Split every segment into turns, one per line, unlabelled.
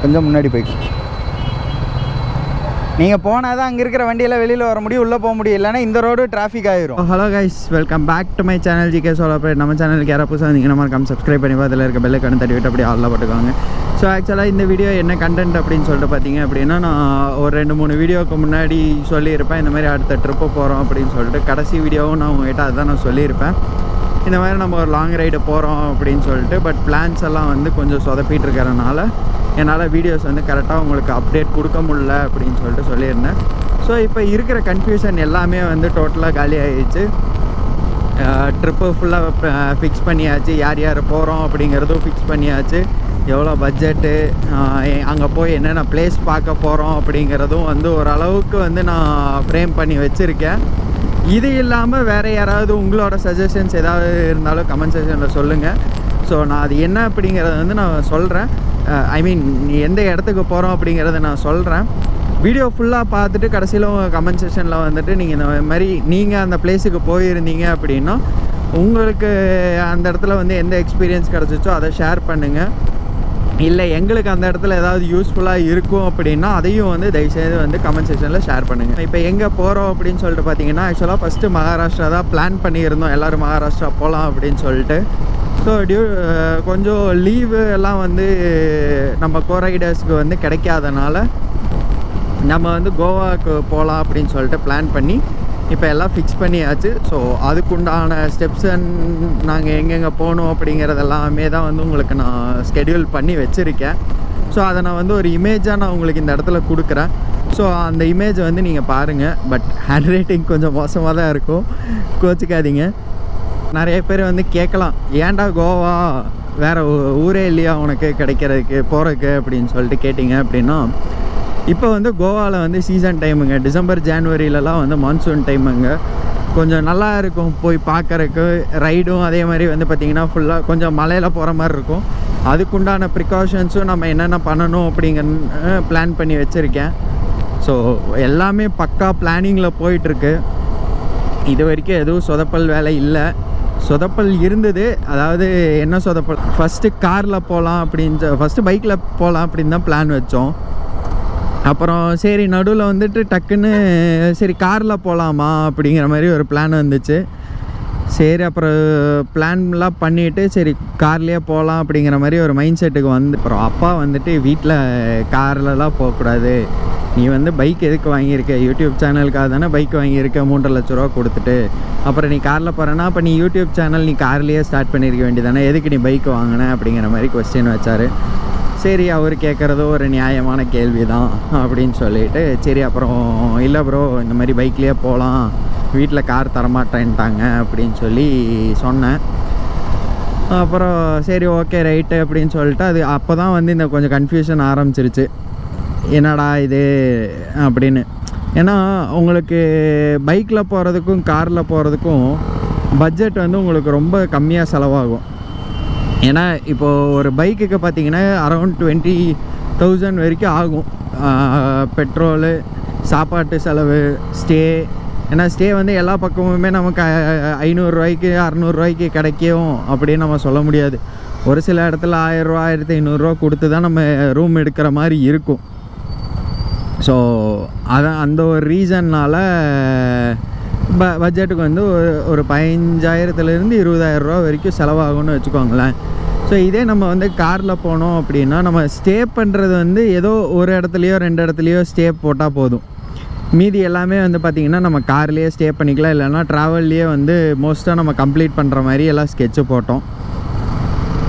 கொஞ்சம் முன்னாடி போய்க்கு. நீங்கள் போனால் தான் அங்கே இருக்கிற வண்டியெல்லாம் வெளியில் வர முடியும், உள்ளே போக முடியும், இல்லைன்னா இந்த ரோடு டிராஃபிக் ஆகிரும். Hello guys, welcome back to my channel GK solar. நம்ம சேனலுக்கு யாராவது புதுசாக வந்தீங்கன்னா மறக்காம சப்ஸ்கிரைப் பண்ணி அதில் இருக்க பெல் ஐக்கானை தட்டி விட்டு அப்படியே ஆளில் போட்டுக்கோங்க. ஸோ ஆக்சுவலாக இந்த வீடியோ என்ன கண்டென்ட் அப்படின்னு சொல்லிட்டு பார்த்தீங்க அப்படின்னா, நான் ஒரு 2-3 வீடியோவுக்கு முன்னாடி சொல்லியிருப்பேன் இந்த மாதிரி அடுத்த ட்ரிப்பு போகிறோம் அப்படின்னு சொல்லிட்டு. கடைசி வீடியோவும் நான் உங்கள்கிட்ட அதுதான் நான் சொல்லியிருப்பேன், இந்த மாதிரி நம்ம ஒரு லாங் ரைடு போகிறோம் அப்படின்னு சொல்லிட்டு. பட் பிளான்ஸ் எல்லாம் வந்து கொஞ்சம் சொதப்பிட்டு இருக்கிறனால என்னால் வீடியோஸ் வந்து கரெக்டாக உங்களுக்கு அப்டேட் கொடுக்க முடியல அப்படின்னு சொல்லிட்டு சொல்லியிருந்தேன். ஸோ இப்போ இருக்கிற கன்ஃபியூஷன் எல்லாமே வந்து டோட்டலாக காலி ஆகிடுச்சு. ட்ரிப்பு ஃபுல்லாக ஃபிக்ஸ் பண்ணியாச்சு, யார் யார் போகிறோம் அப்படிங்கிறதும் ஃபிக்ஸ் பண்ணியாச்சு, எவ்வளோ பட்ஜெட்டு, அங்கே போய் என்னென்ன பிளேஸ் பார்க்க போகிறோம் அப்படிங்கிறதும் வந்து ஓரளவுக்கு வந்து நான் ஃப்ரேம் பண்ணி வச்சுருக்கேன். இது இல்லாமல் வேறு யாராவது உங்களோட சஜஷன்ஸ் ஏதாவது இருந்தாலும் கமெண்ட் செக்ஷனில் சொல்லுங்கள். ஸோ நான் அது என்ன அப்படிங்கிறத வந்து நான் சொல்கிறேன். ஐ மீன் எந்த இடத்துக்கு போகிறோம் அப்படிங்கிறத நான் சொல்கிறேன். வீடியோ ஃபுல்லாக பார்த்துட்டு கடைசியில் உங்கள் கமெண்ட் செக்ஷனில் வந்துட்டு நீங்கள் இந்த மாதிரி நீங்கள் அந்த பிளேஸுக்கு போயிருந்தீங்க அப்படின்னா உங்களுக்கு அந்த இடத்துல வந்து எந்த எக்ஸ்பீரியன்ஸ் கிடச்சிச்சோ அதை ஷேர் பண்ணுங்கள். இல்லை எங்களுக்கு அந்த இடத்துல ஏதாவது யூஸ்ஃபுல்லாக இருக்கும் அப்படின்னா அதையும் வந்து தயவுசெய்து வந்து கமெண்ட் செக்ஷனில் ஷேர் பண்ணுங்கள். இப்போ எங்கே போகிறோம் அப்படின்னு சொல்லிட்டு பார்த்தீங்கன்னா, ஆக்சுவலாக ஃபஸ்ட்டு மகாராஷ்டிரா தான் பிளான் பண்ணியிருந்தோம், எல்லோரும் மகாராஷ்டிரா போகலாம் அப்படின்னு சொல்லிட்டு. ஸோ கொஞ்சம் லீவு எல்லாம் வந்து நம்ம கோரைடர்ஸ்க்கு வந்து கிடைக்காதனால நம்ம வந்து கோவாவுக்கு போகலாம் அப்படின்னு சொல்லிட்டு பிளான் பண்ணி இப்போ எல்லாம் ஃபிக்ஸ் பண்ணியாச்சு. ஸோ அதுக்குண்டான ஸ்டெப்ஸ் நாங்கள் எங்கெங்கே போகணும் அப்படிங்கிறதெல்லாமே தான் வந்து உங்களுக்கு நான் ஸ்கெடியூல் பண்ணி வச்சுருக்கேன். ஸோ அதை நான் வந்து ஒரு இமேஜாக நான் உங்களுக்கு இந்த இடத்துல கொடுக்குறேன். ஸோ அந்த இமேஜை வந்து நீங்கள் பாருங்கள். பட் ஹேண்ட் ரைட்டிங் கொஞ்சம் மோசமாக தான் இருக்கும், கோச்சிக்காதீங்க. நிறைய பேர் வந்து கேட்கலாம், ஏன்டா கோவா வேறு ஊரே இல்லையா உனக்கு கிடைக்கிறதுக்கு போகிறதுக்கு அப்படின்னு சொல்லிட்டு கேட்டிங்க அப்படின்னா, இப்போ வந்து கோவாவில் வந்து சீசன் டைமுங்க. டிசம்பர் ஜான்வரியிலலாம் வந்து மான்சூன் டைமுங்க. கொஞ்சம் நல்லா இருக்கும் போய் பார்க்குறக்கு. ரைடும் அதே மாதிரி வந்து பார்த்திங்கன்னா ஃபுல்லாக கொஞ்சம் மலையில் போகிற மாதிரி இருக்கும். அதுக்குண்டான ப்ரிகாஷன்ஸும் நம்ம என்னென்ன பண்ணணும் அப்படிங்கிற பிளான் பண்ணி வச்சுருக்கேன். ஸோ எல்லாமே பக்கா பிளானிங்கில் போயிட்டுருக்கு. இது வரைக்கும் எதுவும் சொதப்பல் வேலை இல்லை. சொதப்பல் இருந்தது, அதாவது என்ன சொதப்பல், ஃபஸ்ட்டு காரில் போகலாம் அப்படின்னு, ஃபஸ்ட்டு பைக்கில் போகலாம் அப்படின்னு தான் பிளான் வச்சோம். அப்புறம் சரி நடுவில் வந்துட்டு டக்குன்னு சரி காரில் போகலாமா அப்படிங்கிற மாதிரி ஒரு பிளான் வந்துச்சு. சரி அப்புறம் பிளான்லாம் பண்ணிவிட்டு சரி கார்லேயே போகலாம் அப்படிங்கிற மாதிரி ஒரு மைண்ட் செட்டுக்கு வந்து, அப்புறம் அப்பா வந்துட்டு வீட்டில் கார்லலாம் போகக்கூடாது, நீ வந்து பைக் எதுக்கு வாங்கியிருக்க, யூடியூப் சேனலுக்காக தானே பைக் வாங்கியிருக்க 3.5 லட்ச ரூபா கொடுத்துட்டு, அப்புறம் நீ காரில் போகிறேன்னா அப்போ நீ யூடியூப் சேனல் நீ கார்லேயே ஸ்டார்ட் பண்ணியிருக்க வேண்டியதானே, எதுக்கு நீ பைக் வாங்கின அப்படிங்கிற மாதிரி கொஸ்டின் வச்சார். சரி அவர் கேட்குறதோ ஒரு நியாயமான கேள்வி தான் அப்படின்னு சொல்லிட்டு, சரி அப்புறம் இல்லை ப்ரோ இந்த மாதிரி பைக்லேயே போகலாம், வீட்டில் கார் தரமாட்டேன்ட்டாங்க அப்படின்னு சொல்லி சொன்னேன். அப்புறம் சரி ஓகே ரைட்டு அப்படின்னு சொல்லிட்டு அது அப்போ தான் வந்து இந்த கொஞ்சம் கன்ஃபியூஷன் ஆரம்பிச்சிருச்சு, என்னடா இது அப்படின்னு. ஏன்னா உங்களுக்கு பைக்கில் போகிறதுக்கும் காரில் போகிறதுக்கும் பட்ஜெட் வந்து உங்களுக்கு ரொம்ப கம்மியாக செலவாகும். ஏன்னா இப்போது ஒரு பைக்குக்கு பார்த்திங்கன்னா அரௌண்ட் 20,000 வரைக்கும் ஆகும். பெட்ரோலு, சாப்பாட்டு செலவு, ஸ்டே. ஏன்னா ஸ்டே வந்து எல்லா பக்கமுமே நமக்கு 500 ரூபாய்க்கு 600 ரூபாய்க்கு கிடைக்கும் அப்படின்னு நம்ம சொல்ல முடியாது. ஒரு சில இடத்துல 1000 ரூபா 1500 கொடுத்து தான் நம்ம ரூம் எடுக்கிற மாதிரி இருக்கும். ஸோ அதான் அந்த ஒரு ரீசன்னால் பட்ஜெட்டுக்கு வந்து ஒரு 15,000 20,000 ரூபா வரைக்கும் செலவாகும்னு வச்சுக்கோங்களேன். ஸோ இதே நம்ம வந்து காரில் போனோம் அப்படின்னா நம்ம ஸ்டே பண்ணுறது வந்து ஏதோ ஒரு இடத்துலையோ 2 இடத்துலையோ ஸ்டே போட்டால் போதும். மீதி எல்லாமே வந்து பார்த்திங்கன்னா நம்ம கார்லேயே ஸ்டே பண்ணிக்கலாம், இல்லைன்னா ட்ராவல்லையே வந்து மோஸ்ட்டாக நம்ம கம்ப்ளீட் பண்ணுற மாதிரி எல்லாம் ஸ்கெட்சு போட்டோம்.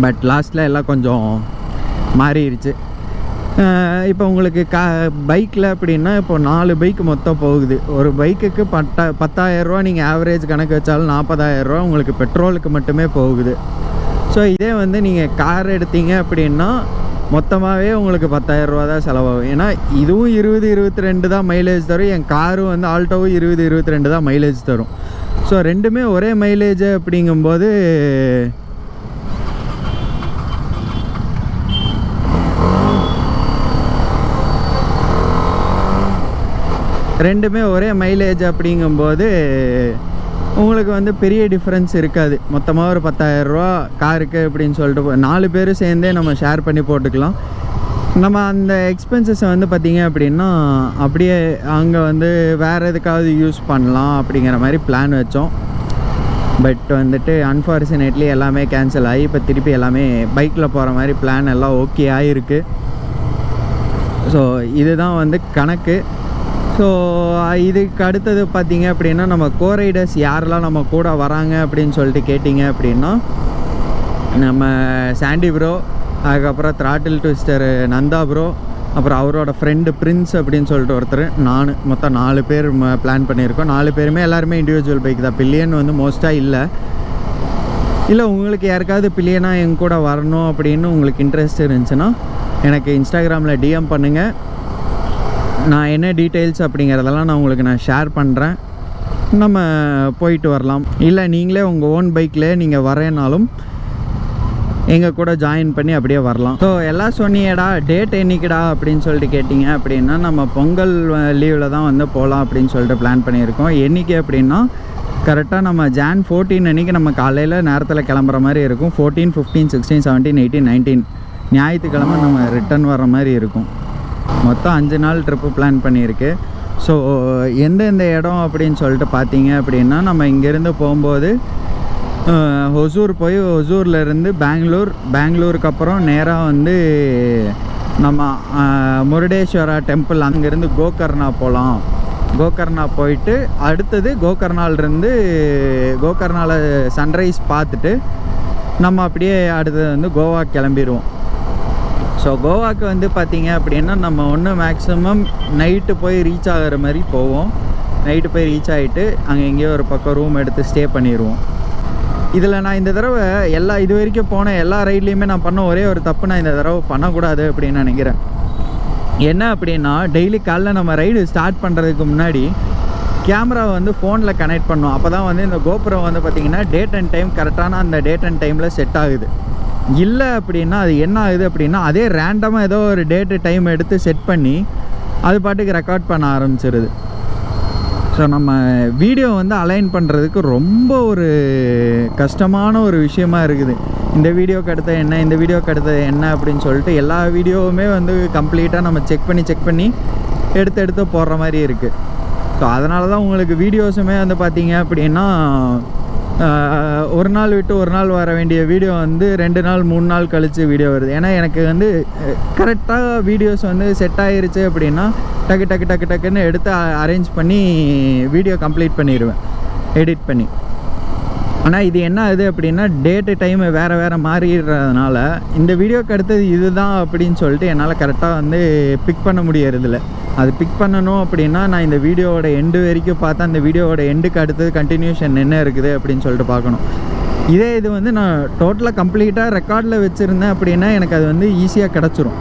பட் லாஸ்ட்டில் எல்லாம் கொஞ்சம் மாறிடுச்சு. இப்போ உங்களுக்கு பைக்கில் அப்படின்னா இப்போ 4 பைக்கு மொத்தம் போகுது. ஒரு பைக்குக்கு 10,000 ரூபா நீங்கள் ஆவரேஜ் கணக்கு வச்சாலும் 40,000 ரூபா உங்களுக்கு பெட்ரோலுக்கு மட்டுமே போகுது. ஸோ இதே வந்து நீங்கள் கார் எடுத்தீங்க அப்படின்னா மொத்தமாகவே உங்களுக்கு 10,000 ரூபா தான் செலவாகும். ஏன்னா இதுவும் 20-22 தான் மைலேஜ் தரும், என் காரும் வந்து ஆல்டோவும் 20-22 தான் மைலேஜ் தரும். ஸோ ரெண்டுமே ஒரே மைலேஜ் அப்படிங்கும்போது உங்களுக்கு வந்து பெரிய டிஃப்ரென்ஸ் இருக்காது. மொத்தமாக ஒரு 10,000 ரூபா காருக்கு அப்படின்னு சொல்லிட்டு 4 பேர் சேர்ந்தே நம்ம ஷேர் பண்ணி போட்டுக்கலாம். நம்ம அந்த எக்ஸ்பென்சஸை வந்து பார்த்திங்க அப்படின்னா அப்படியே அங்கே வந்து வேறு எதுக்காவது யூஸ் பண்ணலாம் அப்படிங்கிற மாதிரி பிளான் வச்சோம். பட் வந்துட்டு அன்ஃபார்ச்சுனேட்லி எல்லாமே கேன்சல் ஆகி இப்போ திருப்பி எல்லாமே பைக்கில் போகிற மாதிரி பிளான் எல்லாம் ஓகே ஆகிருக்கு. ஸோ இதுதான் வந்து கணக்கு. ஸோ இதுக்கு அடுத்தது பார்த்திங்க அப்படின்னா நம்ம கோரைடர்ஸ் யாரெல்லாம் நம்ம கூட வராங்க அப்படின்னு சொல்லிட்டு கேட்டிங்க அப்படின்னா நம்ம சாண்டி ப்ரோ, அதுக்கப்புறம் த்ராட்டில் ட்விஸ்டர் நந்தா ப்ரோ, அப்புறம் அவரோட ஃப்ரெண்டு பிரின்ஸ் அப்படின்னு சொல்லிட்டு ஒருத்தர், நான் மொத்தம் 4 பேர் பிளான் பண்ணியிருக்கோம். 4 பேருமே எல்லாருமே இண்டிவிஜுவல் பைக் தான். பில்லியன் வந்து மோஸ்ட்டாக இல்லை உங்களுக்கு யாருக்காவது பில்லியனாக எங்க கூட வரணும் அப்படின்னு உங்களுக்கு இன்ட்ரெஸ்ட் இருந்துச்சுன்னா எனக்கு இன்ஸ்டாகிராமில் டிஎம் பண்ணுங்கள். நான் என்ன டீட்டெயில்ஸ் அப்படிங்கிறதெல்லாம் நான் ஷேர் பண்ணுறேன். நம்ம போயிட்டு வரலாம். இல்லை நீங்களே உங்கள் ஓன் பைக்கில் நீங்கள் வரேனாலும் எங்கள் கூட ஜாயின் பண்ணி அப்படியே வரலாம். ஸோ எல்லாம் சொன்னியடா, டேட் என்னைக்குடா அப்படின்னு சொல்லிட்டு கேட்டிங்க அப்படின்னா நம்ம பொங்கல் லீவில் தான் வந்து போகலாம் அப்படின்னு சொல்லிட்டு பிளான் பண்ணியிருக்கோம். என்றைக்கு அப்படின்னா கரெக்டாக நம்ம Jan 14 அன்றைக்கி நம்ம காலையில் நேரத்தில் கிளம்புற மாதிரி இருக்கும். 14, 15, 16, 17, 18, 19 ஞாயிற்றுக்கிழமை நம்ம ரிட்டன் வர மாதிரி இருக்கும். மொத்தம் 5 நாள் ட்ரிப்பு பிளான் பண்ணியிருக்கு. ஸோ எந்தெந்த இடம் அப்படின்னு சொல்லிட்டு பார்த்தீங்க அப்படின்னா நம்ம இங்கேருந்து போகும்போது ஒசூர் போய் ஒசூர்லேருந்து பெங்களூருக்கு அப்புறம் நேராக வந்து நம்ம முருடேஸ்வரா டெம்பிள், அங்கேருந்து கோகர்ணா போகலாம். கோகர்ணா போயிட்டு அடுத்தது கோகர்ணாவில் சன்ரைஸ் பார்த்துட்டு நம்ம அப்படியே அடுத்தது வந்து கோவா கிளம்பிடுவோம். ஸோ கோவாவுக்கு வந்து பார்த்திங்க அப்படின்னா நம்ம ஒன்று மேக்ஸிமம் நைட்டு போய் ரீச் ஆகிற மாதிரி போவோம். நைட்டு போய் ரீச் ஆகிட்டு அங்கே எங்கேயோ ஒரு பக்கம் ரூம் எடுத்து ஸ்டே பண்ணிடுவோம். இதில் நான் இந்த தடவை இது வரைக்கும் போன எல்லா ரைட்லேயுமே நான் பண்ண ஒரே ஒரு தப்பு நான் இந்த தடவை பண்ணக்கூடாது அப்படின்னு நினைக்கிறேன். என்ன அப்படின்னா டெய்லி காலைல நம்ம ரைடு ஸ்டார்ட் பண்ணுறதுக்கு முன்னாடி கேமராவை வந்து ஃபோனில் கனெக்ட் பண்ணோம். அப்போ தான் வந்து இந்த கோபுரம் வந்து பார்த்திங்கன்னா டேட் அண்ட் டைம் கரெக்டான அந்த டேட் அண்ட் டைமில் செட் ஆகுது. இல்லை அப்படின்னா அது என்ன ஆகுது அப்படின்னா அதே ரேண்டமாக ஏதோ ஒரு டேட்டு டைம் எடுத்து செட் பண்ணி அது பாட்டுக்கு ரெக்கார்ட் பண்ண ஆரம்பிச்சிருது. ஸோ நம்ம வீடியோ வந்து அலைன் பண்ணுறதுக்கு ரொம்ப ஒரு கஷ்டமான ஒரு விஷயமா இருக்குது. இந்த வீடியோக்கு அடுத்தது என்ன, இந்த வீடியோக்கு அடுத்தது என்ன அப்படின்னு சொல்லிட்டு எல்லா வீடியோவுமே வந்து கம்ப்ளீட்டாக நம்ம செக் பண்ணி எடுத்து போடுற மாதிரி இருக்குது. ஸோ அதனால தான் உங்களுக்கு வீடியோஸுமே வந்து பார்த்திங்க அப்படின்னா ஒரு நாள் விட்டு ஒரு நாள் வர வேண்டிய வீடியோ வந்து 2 நாள் 3 நாள் கழித்து வீடியோ வருது. ஏன்னா எனக்கு வந்து கரெக்டாக வீடியோஸ் வந்து செட் ஆகிருச்சு அப்படின்னா டக்குன்னு எடுத்து அரேஞ்ச் பண்ணி வீடியோ கம்ப்ளீட் பண்ணிடுவேன் எடிட் பண்ணி. ஆனால் இது என்ன ஆகுது அப்படின்னா டேட்டு டைமு வேறு மாறிடுறதுனால இந்த வீடியோக்கு அடுத்தது இதுதான் அப்படின்னு சொல்லிட்டு என்னால் கரெக்டாக வந்து பிக் பண்ண முடியறதில்ல. அது பிக் பண்ணணும் அப்படின்னா நான் இந்த வீடியோவோட எண்டு வரைக்கும் பார்த்தா அந்த வீடியோவோட எண்டுக்கு அடுத்தது கண்டினியூஷன் என்ன இருக்குது அப்படின்னு சொல்லிட்டு பார்க்கணும். இதே இது வந்து நான் டோட்டலாக கம்ப்ளீட்டாக ரெக்கார்டில் வச்சுருந்தேன் அப்படின்னா எனக்கு அது வந்து ஈஸியாக கிடச்சிரும்.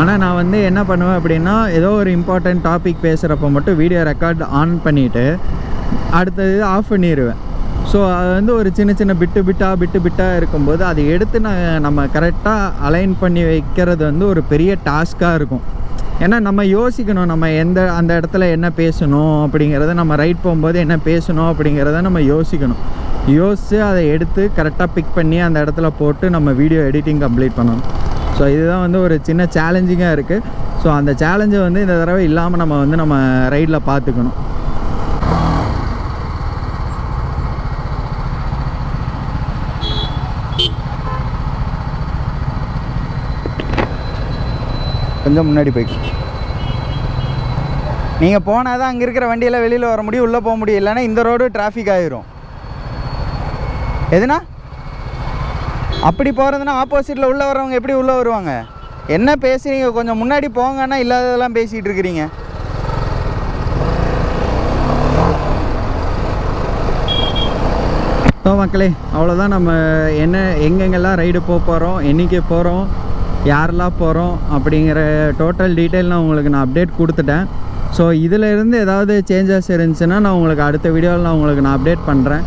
ஆனால் நான் வந்து என்ன பண்ணுவேன் அப்படின்னா ஏதோ ஒரு இம்பார்ட்டண்ட் டாபிக் பேசுகிறப்ப மட்டும் வீடியோ ரெக்கார்ட் ஆன் பண்ணிவிட்டு அடுத்தது ஆஃப் பண்ணிடுவேன். ஸோ அது வந்து ஒரு சின்ன பிட்டாக இருக்கும்போது அதை எடுத்து நம்ம கரெக்டாக அலைன் பண்ணி வைக்கிறது வந்து ஒரு பெரிய டாஸ்க்காக இருக்கும். ஏன்னா நம்ம யோசிக்கணும் நம்ம அந்த இடத்துல என்ன பேசணும் அப்படிங்கிறத, நம்ம ரைட் போகும்போது என்ன பேசணும் அப்படிங்கிறத நம்ம யோசித்து அதை எடுத்து கரெக்டாக பிக் பண்ணி அந்த இடத்துல போட்டு நம்ம வீடியோ எடிட்டிங் கம்ப்ளீட் பண்ணணும். ஸோ இதுதான் வந்து ஒரு சின்ன சேலஞ்சிங்காக இருக்குது. ஸோ அந்த சேலஞ்சை வந்து இந்த தடவை இல்லாமல் நம்ம ரைடில் பார்த்துக்கணும். கொஞ்சம் முன்னாடி போய்க்கு நீங்கள் போனால் தான் அங்கே இருக்கிற வண்டியெல்லாம் வெளியில் வர முடியும், உள்ளே போக முடியும். இல்லைன்னா இந்த ரோடு டிராஃபிக் ஆகிரும். எதுனா அப்படி போகிறதுனா ஆப்போசிட்டில் உள்ளே வரவங்க எப்படி உள்ளே வருவாங்க? என்ன பேசுகிறீங்க? கொஞ்சம் முன்னாடி போங்கன்னா இல்லாததெல்லாம் பேசிகிட்டு இருக்கிறீங்க. ஸோ மக்களே அவ்வளோதான். நம்ம எங்கெங்கெல்லாம் ரைடு போகிறோம், என்றைக்கு போகிறோம், யாரெல்லாம் போகிறோம் அப்படிங்கிற டோட்டல் டீட்டெயில் நான் உங்களுக்கு அப்டேட் கொடுத்துட்டேன். ஸோ இதிலேருந்து ஏதாவது சேஞ்சஸ் இருந்துச்சுன்னா நான் உங்களுக்கு அடுத்த வீடியோவில் நான் அப்டேட் பண்ணுறேன்.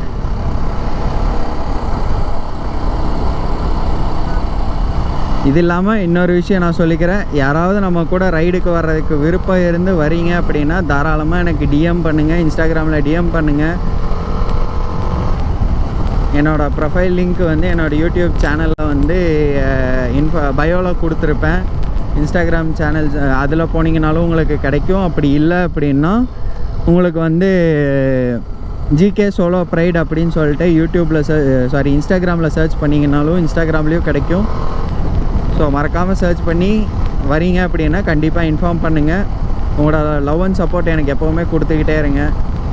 இது இல்லாமல் இன்னொரு விஷயம் நான் சொல்லிக்கிறேன். யாராவது நம்ம கூட ரைடுக்கு வர்றதுக்கு விருப்பம் இருந்து வரீங்க அப்படின்னா தாராளமாக எனக்கு டிஎம் பண்ணுங்கள், இன்ஸ்டாகிராமில் டிஎம் பண்ணுங்கள். என்னோடய ப்ரொஃபைல் லிங்க் வந்து என்னோடய யூடியூப் சேனலில் வந்து பயோவில் கொடுத்துருப்பேன். இன்ஸ்டாகிராம் சேனல்ஸ் அதில் போனீங்கனாலும் உங்களுக்கு கிடைக்கும். அப்படி இல்லை அப்படின்னா உங்களுக்கு வந்து ஜிகே சோலோ ப்ரைட் அப்படின்னு சொல்லிட்டு யூடியூப்பில் இன்ஸ்டாகிராமில் சர்ச் பண்ணிங்கனாலும் இன்ஸ்டாகிராம்லேயும் கிடைக்கும். ஸோ மறக்காமல் சர்ச் பண்ணி வரீங்க அப்படின்னா கண்டிப்பாக இன்ஃபார்ம் பண்ணுங்கள். உங்களோட லவ் அண்ட் சப்போர்ட் எனக்கு எப்போவுமே கொடுத்துக்கிட்டே இருங்க.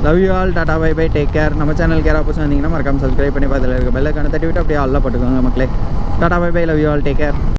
Love you all. Tata bye bye, take care. நம்ம சேனலுக்கு யாராவது புதுசாக வந்தீங்கன்னா மறக்காமல் சப்ஸ்கிரைப் பண்ணி அதில் இருக்க பெல்லைக்கான தட்டி விட்டு அப்படியே ஆல்லாம் போட்டுக்கோங்க மக்களே. Tata bye bye, love you all, take care.